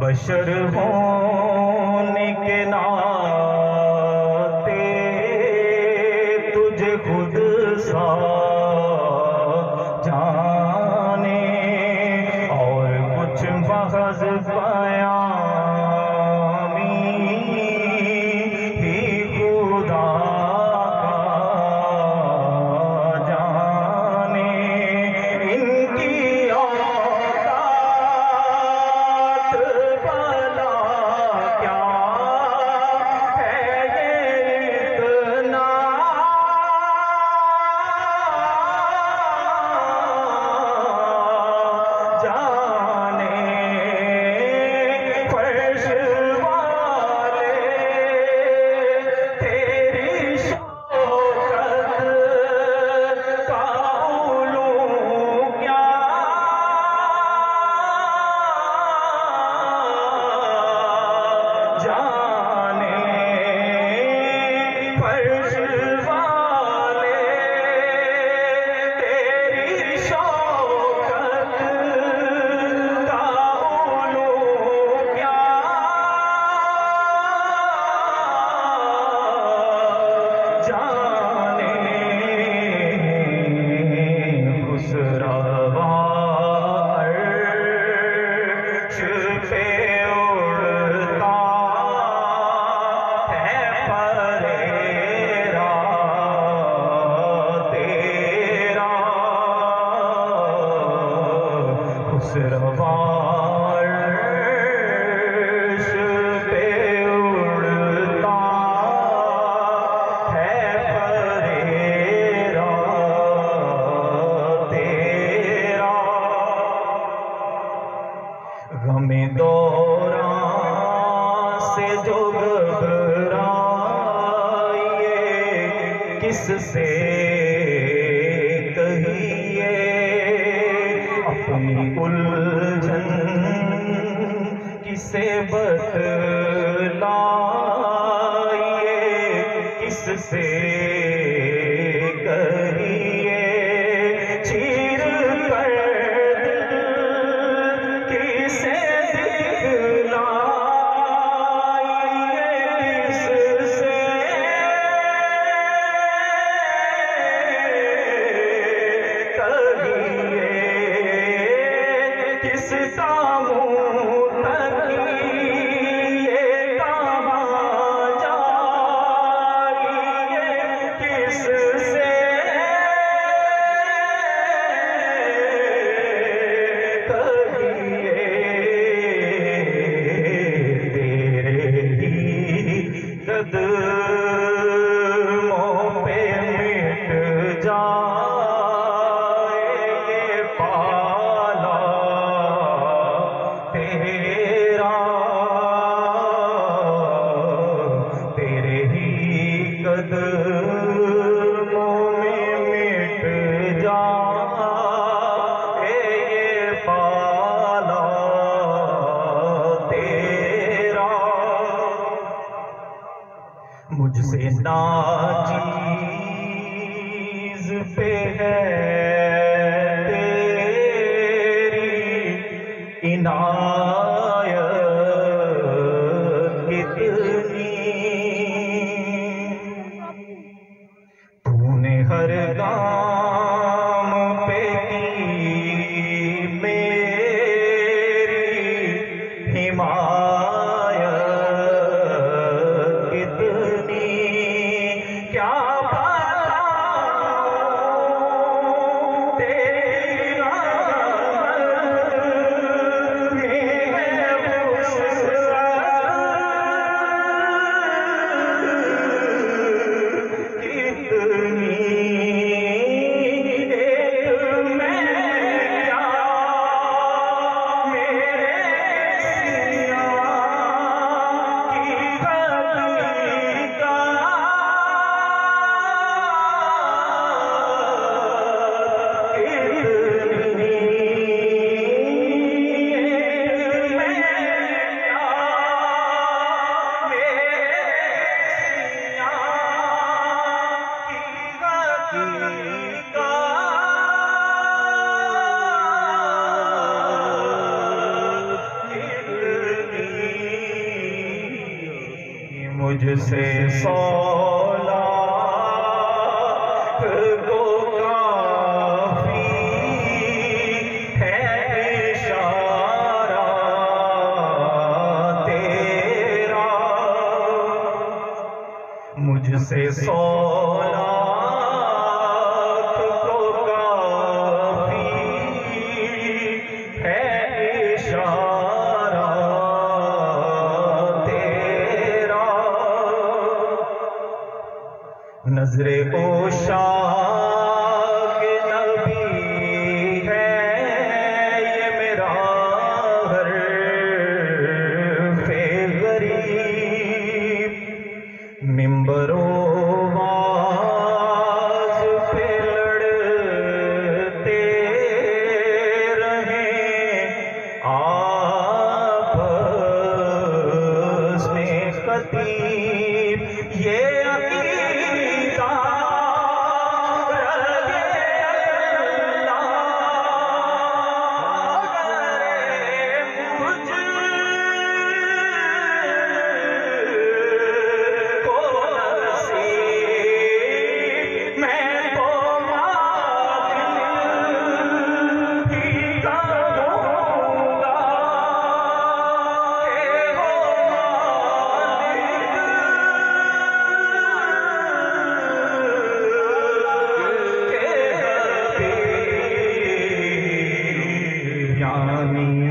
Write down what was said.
बशर होने के नाते तुझे खुद सा जाने और कुछ महज बयानी ही खुदा का जाने। इनकी गमे दौरा से जो घबराइए किससे कहिए अपनी उलझन किसे बतलाइए किससे कहिए चीर कर किसे दिखलाइए किससे कहिए किसका मुँह तकिए कहाँ जाइए किससे कहिए तेरे ही कदमों पे मिट जाए ये पाला तेरा तेरे ही कदमों में मिट जाए ये पाला तेरा। मुझसे नाचीज पे है तेरी इनायत कितनी तूने हर गाम पे की मेरी हिमायत कितनी क्या बताऊं तेरी रहमत में मुझसे 100 लाख को काफी है इशारा तेरा। मुझसे 100 लाख को काफी है इशारा तेरा। नजरे पोशाक नबी है ये मेरा हर फे गरीब। मिंबरो वाज पे लड़ते रहे आपस में खतीब। ये अकीदा यानी